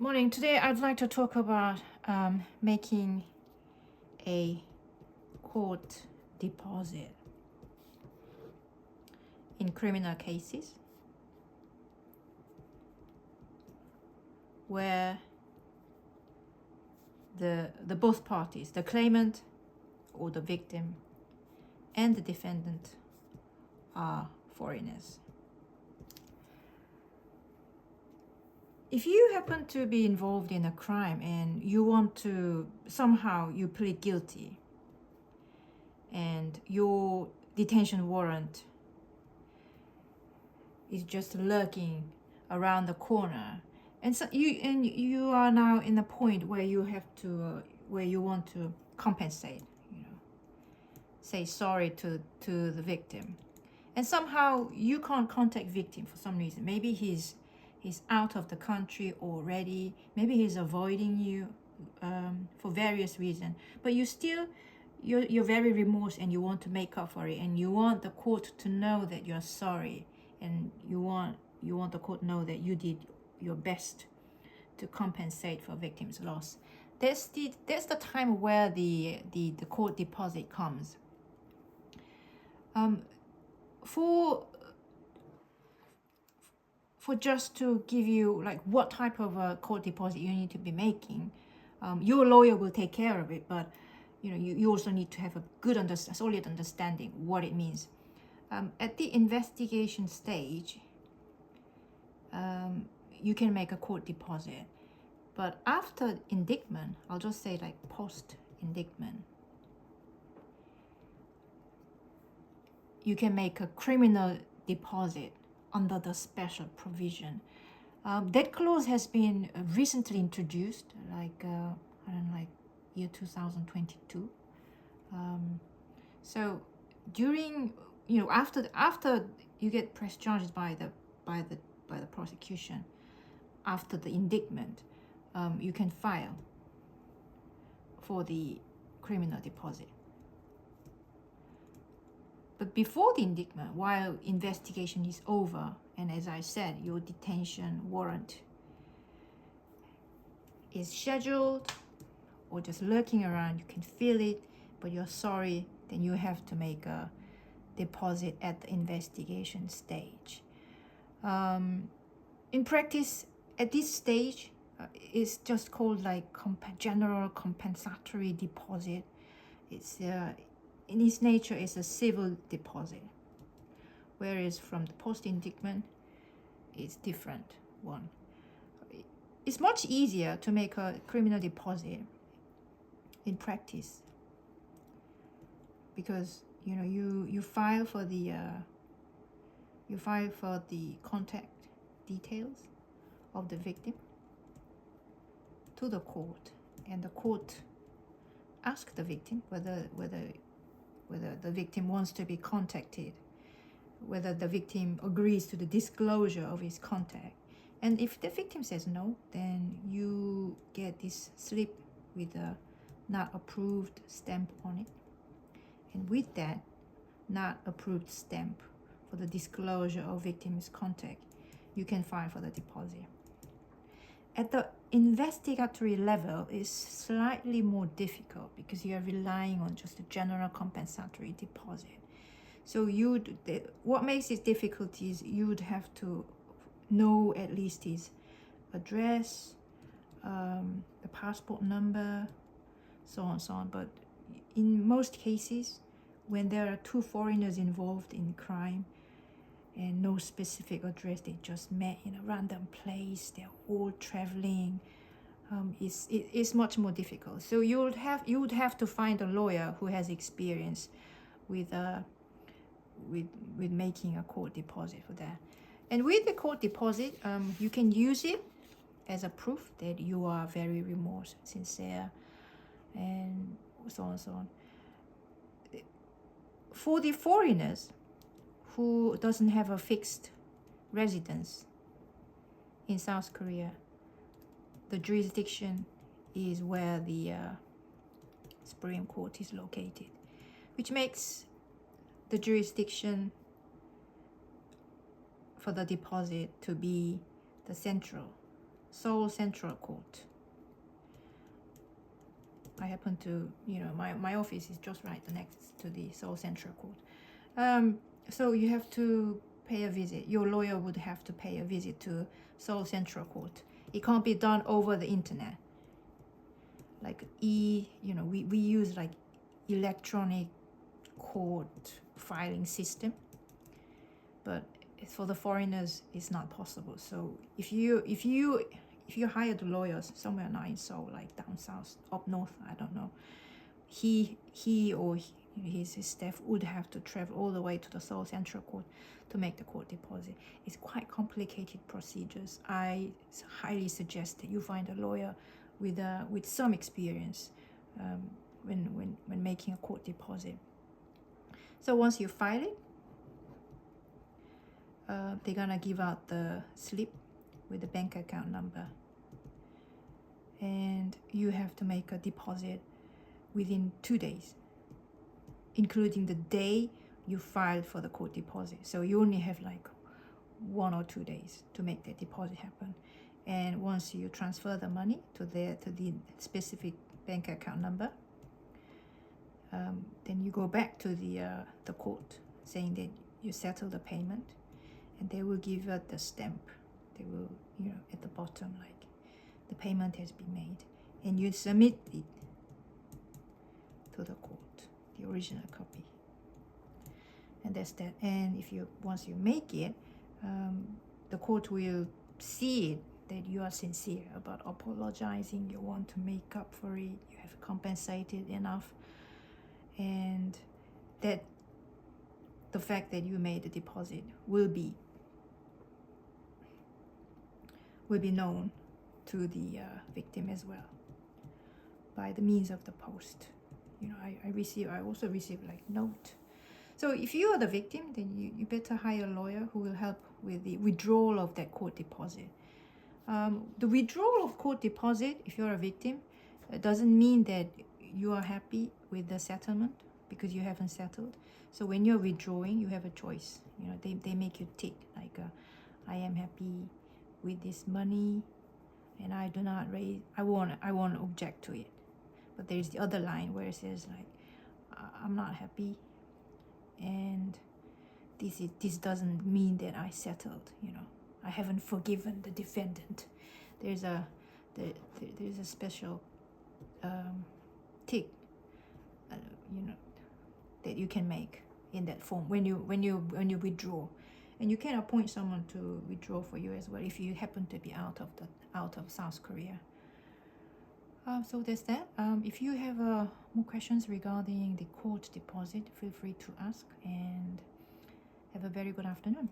Morning. Today I'd like to talk about making a court deposit in criminal cases where the both parties, the claimant or the victim and the defendant, are foreigners. If you happen to be involved in a crime and you want to, somehow you plead guilty and your detention warrant is just lurking around the corner, and so you are now in a point where you have to where you want to compensate, say sorry to the victim, and somehow you can't contact victim for some reason. Maybe he's out of the country already. Maybe he's avoiding you for various reasons. But you're very remorse and you want to make up for it, and you want the court to know that you're sorry, and you want the court to know that you did your best to compensate for victim's loss. That's the time where the court deposit comes. For just to give you like what type of a court deposit you need to be making, your lawyer will take care of it, but you also need to have a good solid understanding what it means. At the investigation stage, you can make a court deposit, but after indictment, I'll just say like post indictment, you can make a criminal deposit under the special provision. That clause has been recently introduced, like year 2022. So during after you get press charges by the prosecution, after the indictment, you can file for the criminal deposit. But before the indictment, while investigation is over, and as I said, your detention warrant is scheduled or just lurking around, you can feel it, but you're sorry, then you have to make a deposit at the investigation stage. In practice, at this stage, it's just called like general compensatory deposit. It's in its nature is a civil deposit, whereas from the post-indictment, it's different one. It's much easier to make a criminal deposit in practice because you file for the contact details of the victim to the court, and the court asks the victim whether the victim wants to be contacted, whether the victim agrees to the disclosure of his contact. And if the victim says no, then you get this slip with a not approved stamp on it. And with that not approved stamp for the disclosure of victim's contact, you can file for the deposit. At the investigatory level is slightly more difficult because you are relying on just a general compensatory deposit. So what makes it difficult is you'd have to know at least his address, the passport number, so on. But in most cases, when there are two foreigners involved in crime and no specific address, they just met in a random place, they're all traveling, it's much more difficult. So you would have to find a lawyer who has experience with making a court deposit for that. And with the court deposit, you can use it as a proof that you are very remorse, sincere, and so on. For the foreigners who doesn't have a fixed residence in South Korea, the jurisdiction is where the Supreme Court is located, which makes the jurisdiction for the deposit to be the central Seoul Central Court. I happen to, you know, my office is just right next to the Seoul Central Court. So you have to pay a visit. Your lawyer would have to pay a visit to Seoul Central Court. It can't be done over the internet. Like we use like electronic court filing system, but for the foreigners it's not possible. So if you hired lawyers somewhere now in Seoul, like down south, up north, I don't know, he or his staff would have to travel all the way to the Seoul Central Court to make the court deposit. It's quite complicated procedures. I highly suggest that you find a lawyer with some experience when making a court deposit. So once you file it, they're gonna give out the slip with the bank account number, and you have to make a deposit within 2 days, including the day you filed for the court deposit. So you only have like 1 or 2 days to make the deposit happen. And once you transfer the money to the specific bank account number, then you go back to the court saying that you settle the payment, and they will give you the stamp. They will, you know, at the bottom, like the payment has been made, and you submit it to the court, the original copy. And that's that. And if you once you make it, the court will see it, that you are sincere about apologizing, you want to make up for it, you have compensated enough, and that the fact that you made the deposit will be known to the victim as well by the means of the post. You know, I also receive like note. So if you are the victim, then you better hire a lawyer who will help with the withdrawal of that court deposit. The withdrawal of court deposit, if you're a victim, doesn't mean that you are happy with the settlement because you haven't settled. So when you're withdrawing, you have a choice. You know, they make you tick like, I am happy with this money, and I do not raise. I won't object to it. But there's the other line where it says like, I'm not happy, and this doesn't mean that I settled. You know, I haven't forgiven the defendant. There's a special tick, you know, that you can make in that form when you withdraw, and you can appoint someone to withdraw for you as well if you happen to be out of South Korea. So there's that. If you have more questions regarding the court deposit, feel free to ask, and have a very good afternoon.